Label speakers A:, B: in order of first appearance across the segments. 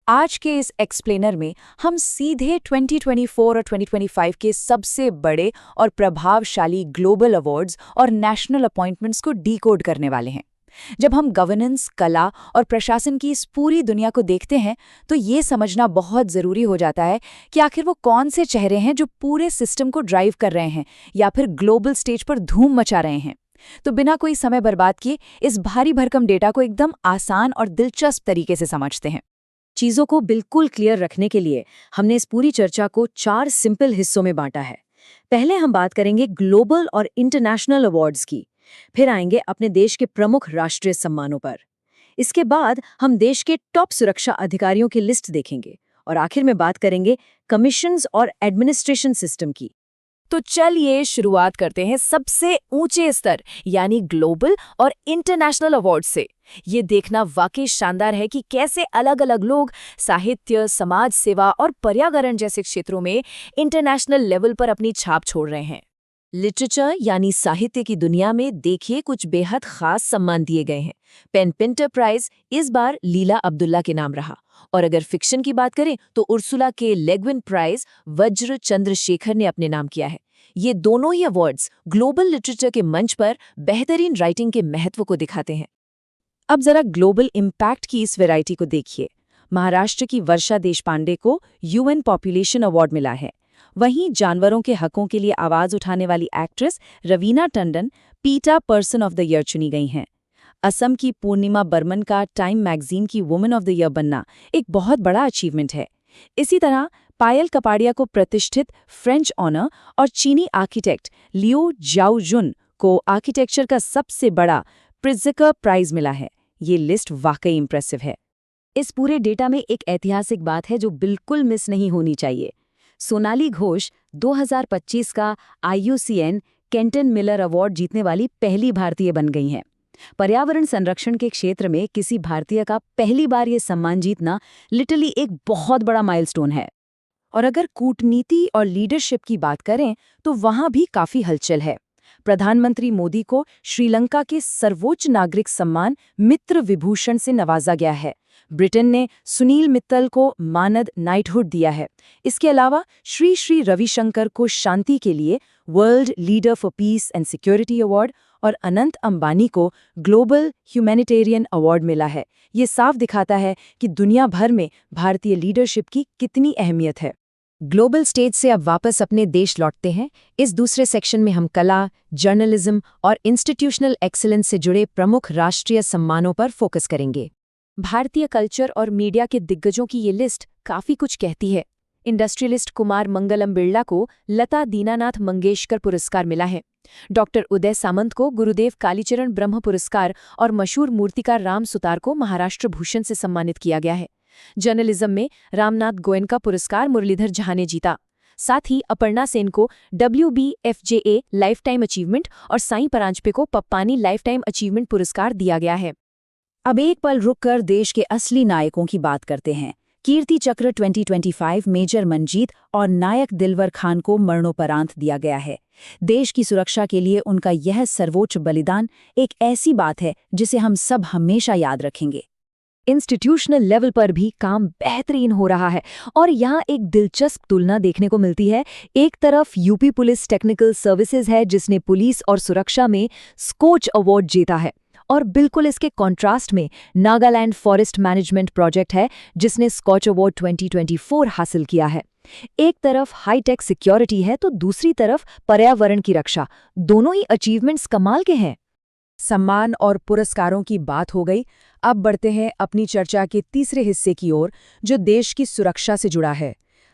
A: आज के इस एक्सप्लेनर में हम सीधे 2024 और 2025 के सबसे बड़े और प्रभावशाली ग्लोबल अवार्ड्स और नेशनल अपॉइंटमेंट्स को डीकोड करने वाले हैं। जब हम गवर्नेंस, कला और प्रशासन की इस पूरी दुनिया को देखते हैं तो ये समझना बहुत ज़रूरी हो जाता है कि आखिर वो कौन से चेहरे हैं जो पूरे सिस्टम को ड्राइव कर रहे हैं या फिर ग्लोबल स्टेज पर धूम मचा रहे हैं। तो बिना कोई समय बर्बाद किए इस भारी भरकम डेटा को एकदम आसान और दिलचस्प तरीके से समझते हैं।
B: चीजों को बिल्कुल क्लियर रखने के लिए हमने इस पूरी चर्चा को 4 सिंपल हिस्सों में बांटा है। पहले हम बात करेंगे ग्लोबल और इंटरनेशनल अवार्ड्स की, फिर आएंगे अपने देश के प्रमुख राष्ट्रीय सम्मानों पर। इसके बाद हम देश के टॉप सुरक्षा अधिकारियों की लिस्ट देखेंगे और आखिर में बात करेंगे कमीशंस और एडमिनिस्ट्रेशन सिस्टम की।
A: तो चलिए शुरुआत करते हैं सबसे ऊंचे स्तर यानी ग्लोबल और इंटरनेशनल अवार्ड से। ये देखना वाकई शानदार है कि कैसे अलग अलग लोग साहित्य, समाज सेवा और पर्यावरण जैसे क्षेत्रों में इंटरनेशनल लेवल पर अपनी छाप छोड़ रहे हैं।
B: लिटरेचर यानी साहित्य की दुनिया में देखिए कुछ बेहद खास सम्मान दिए गए हैं। पेन पिंटर प्राइज इस बार लीला अब्दुल्ला के नाम रहा, और अगर फिक्शन की बात करें तो उर्सुला के लेग्विन प्राइज वज्र चंद्रशेखर ने अपने नाम किया है। ये दोनों ही अवार्ड्स ग्लोबल लिटरेचर के मंच पर बेहतरीन राइटिंग के महत्व को दिखाते हैं। अब जरा ग्लोबल इम्पैक्ट की इस वैरायटी को देखिए। महाराष्ट्र की वर्षा देशपांडे को यूएन पॉपुलेशन अवार्ड मिला है। वहीं जानवरों के हकों के लिए आवाज उठाने वाली एक्ट्रेस रवीना टंडन पीटा पर्सन ऑफ द ईयर चुनी गई हैं। असम की पूर्णिमा बर्मन का टाइम मैगजीन की वुमेन ऑफ द ईयर बनना एक बहुत बड़ा अचीवमेंट है। इसी तरह पायल कपाड़िया को प्रतिष्ठित फ्रेंच ऑनर और चीनी आर्किटेक्ट लियो जाओजुन को आर्किटेक्चर का सबसे बड़ा प्रिट्जकर प्राइज मिला है। ये लिस्ट वाकई इंप्रेसिव है। इस पूरे डेटा में एक ऐतिहासिक बात है जो बिल्कुल मिस नहीं होनी चाहिए। सोनाली घोष 2025 का IUCN केंटन मिलर अवार्ड जीतने वाली पहली भारतीय बन गई हैं। पर्यावरण संरक्षण के क्षेत्र में किसी भारतीय का पहली बार ये सम्मान जीतना लिटरली एक बहुत बड़ा माइलस्टोन है। और अगर कूटनीति और लीडरशिप की बात करें तो वहां भी काफी हलचल है। प्रधानमंत्री मोदी को श्रीलंका के सर्वोच्च नागरिक सम्मान मित्र विभूषण से नवाजा गया है। ब्रिटेन ने सुनील मित्तल को मानद नाइटहुड दिया है। इसके अलावा श्री श्री रविशंकर को शांति के लिए world leader for piece and security award और अनंत अंबानी को ग्लोबल ह्यूमैनिटेरियन अवार्ड मिला है। ये साफ दिखाता है कि दुनिया भर में भारतीय लीडरशिप की कितनी अहमियत है। ग्लोबल स्टेज से अब वापस अपने देश लौटते हैं। इस दूसरे सेक्शन में हम कला, जर्नलिज्म और इंस्टीट्यूशनल एक्सीलेंस से जुड़े प्रमुख राष्ट्रीय सम्मानों पर फोकस करेंगे। भारतीय कल्चर और मीडिया के दिग्गजों की ये लिस्ट काफी कुछ कहती है। इंडस्ट्रियलिस्ट कुमार मंगलम बिरला को लता दीनानाथ मंगेशकर पुरस्कार मिला है। डॉक्टर उदय सामंत को गुरुदेव कालीचरण ब्रह्म पुरस्कार और मशहूर मूर्तिकार राम सुतार को महाराष्ट्र भूषण से सम्मानित किया गया है। जर्नलिज्म में रामनाथ गोयनका पुरस्कार मुरलीधर झा ने जीता। साथ ही अपर्णा सेन को WBFJA लाइफ टाइम अचीवमेंट और साईं परांजपे को पप्पानी लाइफ टाइम अचीवमेंट पुरस्कार दिया गया है। अब एक पल रुककर देश के असली नायकों की बात करते हैं। कीर्ति चक्र 2025 मेजर मंजीत और नायक दिलवर खान को मरणोपरांत दिया गया है। देश की सुरक्षा के लिए उनका यह सर्वोच्च बलिदान एक ऐसी बात है जिसे हम सब हमेशा याद रखेंगे। इंस्टीट्यूशनल लेवल पर भी काम बेहतरीन हो रहा है और यहाँ एक दिलचस्प तुलना देखने को मिलती है। एक तरफ यूपी पुलिस टेक्निकल सर्विसेज है जिसने पुलिस और सुरक्षा में स्कोच अवार्ड जीता है, और बिल्कुल इसके कॉन्ट्रास्ट में नागालैंड फॉरेस्ट मैनेजमेंट प्रोजेक्ट है जिसने स्कॉच अवार्ड 2024 हासिल किया है। एक तरफ हाईटेक सिक्योरिटी है तो दूसरी तरफ पर्यावरण की रक्षा। दोनों ही अचीवमेंट्स कमाल के हैं। सम्मान और पुरस्कारों की बात हो गई। अब बढ़ते हैं अपनी चर्चा के तीसरे हिस्से की ओर जो देश की सुरक्षा से जुड़ा है।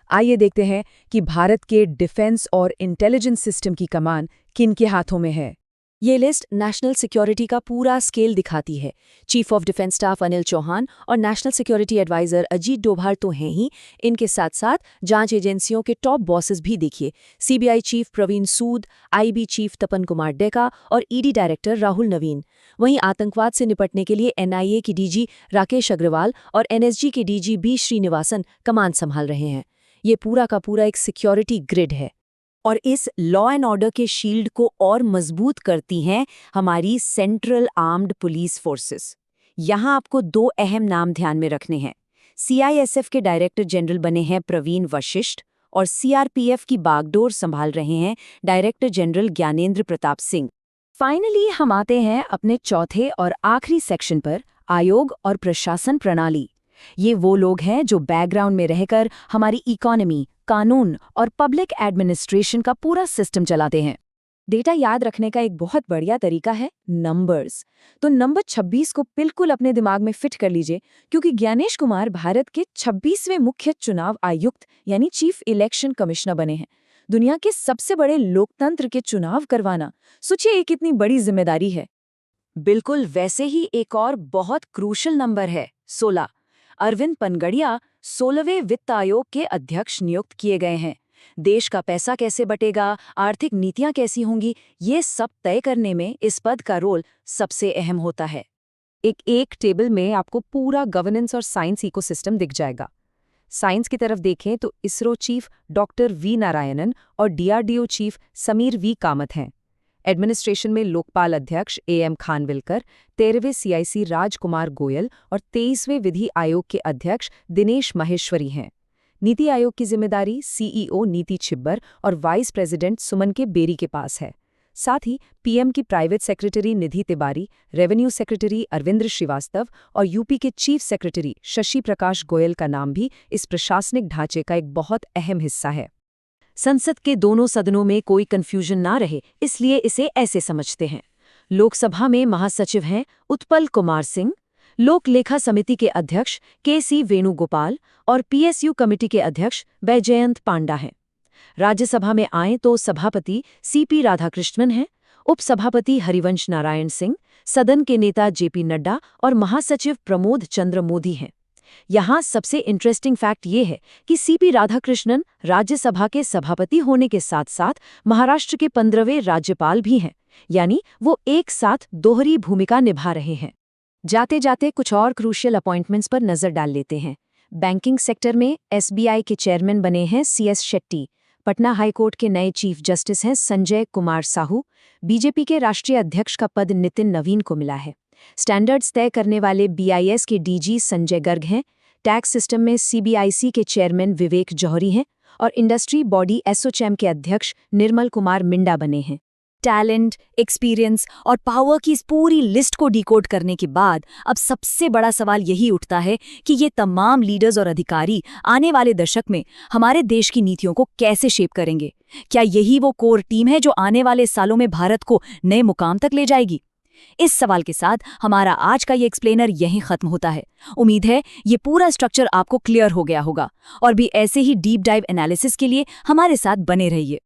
B: आइए देखते हैं कि भारत के डिफेंस और इंटेलिजेंस सिस्टम की कमान किन के हाथों में है। ये लिस्ट नेशनल सिक्योरिटी का पूरा स्केल दिखाती है। Chief of defence staff Anil Chauhan और national security advisor Ajit Doval तो हैं ही, इनके साथ साथ जांच एजेंसियों के टॉप बॉसेस भी देखिए। CBI चीफ प्रवीण सूद, IB चीफ तपन कुमार डेका और ED डायरेक्टर राहुल नवीन। वहीं आतंकवाद से निपटने के लिए NIA की DG राकेश अग्रवाल और NSG के DG B श्रीनिवासन कमान संभाल रहे हैं। ये पूरा का पूरा एक सिक्योरिटी ग्रिड है। और इस लॉ एंड ऑर्डर के शील्ड को और मजबूत करती हैं हमारी सेंट्रल आर्म्ड पुलिस फोर्सेस। यहाँ आपको 2 अहम नाम ध्यान में रखने हैं।
A: CISF के डायरेक्टर जनरल बने हैं प्रवीण वशिष्ठ और CRPF की बागडोर संभाल रहे हैं director general Gyanendra Pratap Singh. Finally हम आते हैं अपने चौथे और आखिरी सेक्शन पर, आयोग और प्रशासन प्रणाली। ये वो लोग हैं जो बैकग्राउंड में रहकर हमारी इकोनॉमी, कानून और पब्लिक एडमिनिस्ट्रेशन का पूरा सिस्टम चलाते हैं। डेटा याद रखने का एक बहुत बढ़िया तरीका है नंबर्स। तो नंबर 26 को बिल्कुल अपने दिमाग में फिट कर लीजिए, क्योंकि ज्ञानेश कुमार भारत के 26वें मुख्य चुनाव आयुक्त यानी चीफ इलेक्शन कमिश्नर बने हैं। दुनिया के सबसे बड़े लोकतंत्र के चुनाव करवाना, सोचिए ये कितनी बड़ी जिम्मेदारी है। बिल्कुल वैसे ही एक और बहुत क्रूशल नंबर है 16। अरविंद पनगड़िया 16वें वित्त आयोग के अध्यक्ष नियुक्त किए गए हैं। देश का पैसा कैसे बटेगा, आर्थिक नीतियां कैसी होंगी, ये सब तय करने में इस पद का रोल सबसे अहम होता है। एक टेबल में आपको पूरा गवर्नेंस और साइंस इकोसिस्टम दिख जाएगा। साइंस की तरफ देखें तो ISRO chief doctor V Narayanan और DRDO chief Samir V Kamat हैं। एडमिनिस्ट्रेशन में लोकपाल अध्यक्ष AM खानविलकर, 13वें CIC राजकुमार गोयल और 23वें विधि आयोग के अध्यक्ष दिनेश माहेश्वरी हैं। नीति आयोग की जिम्मेदारी CEO नीति छिब्बर और वाइस प्रेसिडेंट सुमन के बेरी के पास है। साथ ही PM की प्राइवेट सेक्रेटरी निधि तिवारी, रेवेन्यू सेक्रेटरी अरविंद्र श्रीवास्तव और UP के चीफ सेक्रेटरी शशि प्रकाश गोयल का नाम भी इस प्रशासनिक ढांचे का एक बहुत अहम हिस्सा है। संसद के दोनों सदनों में कोई कंफ्यूजन ना रहे, इसलिए इसे ऐसे समझते हैं। लोकसभा में महासचिव हैं उत्पल कुमार सिंह, लोक लेखा समिति के अध्यक्ष KC वेणुगोपाल और PSU कमेटी के अध्यक्ष बैजयंत पांडा हैं। राज्यसभा में आए तो सभापति CP राधाकृष्णन हैं, उपसभापति हरिवंश नारायण सिंह, सदन के नेता JP नड्डा और महासचिव प्रमोद चंद्र मोदी हैं। यहाँ सबसे इंटरेस्टिंग फैक्ट ये है कि CP राधाकृष्णन राज्यसभा के सभापति होने के साथ साथ महाराष्ट्र के 15वें राज्यपाल भी हैं, यानी वो एक साथ दोहरी भूमिका निभा रहे हैं। जाते जाते कुछ और क्रूशियल अपॉइंटमेंट्स पर नजर डाल लेते हैं। बैंकिंग सेक्टर में SBI के चेयरमैन बने हैं CS शेट्टी, पटना हाईकोर्ट के नए चीफ जस्टिस हैं संजय कुमार साहू, BJP के राष्ट्रीय अध्यक्ष का पद नितिन नवीन को मिला है। स्टैंडर्ड्स तय करने वाले BIS के DG संजय गर्ग हैं, टैक्स सिस्टम में CBIC के चेयरमैन विवेक जौहरी हैं और इंडस्ट्री बॉडी एसोचैम के अध्यक्ष निर्मल कुमार मिंडा बने हैं। टैलेंट, एक्सपीरियंस और पावर की इस पूरी लिस्ट को डिकोड करने के बाद अब सबसे बड़ा सवाल यही उठता है कि ये तमाम लीडर्स और अधिकारी आने वाले दशक में हमारे देश की नीतियों को कैसे शेप करेंगे। क्या यही वो कोर टीम है जो आने वाले सालों में भारत को नए मुकाम तक ले जाएगी? इस सवाल के साथ हमारा आज का ये एक्सप्लेनर यहीं खत्म होता है। उम्मीद है ये पूरा स्ट्रक्चर आपको क्लियर हो गया होगा और भी ऐसे ही डीप डाइव एनालिसिस के लिए हमारे साथ बने रहिए।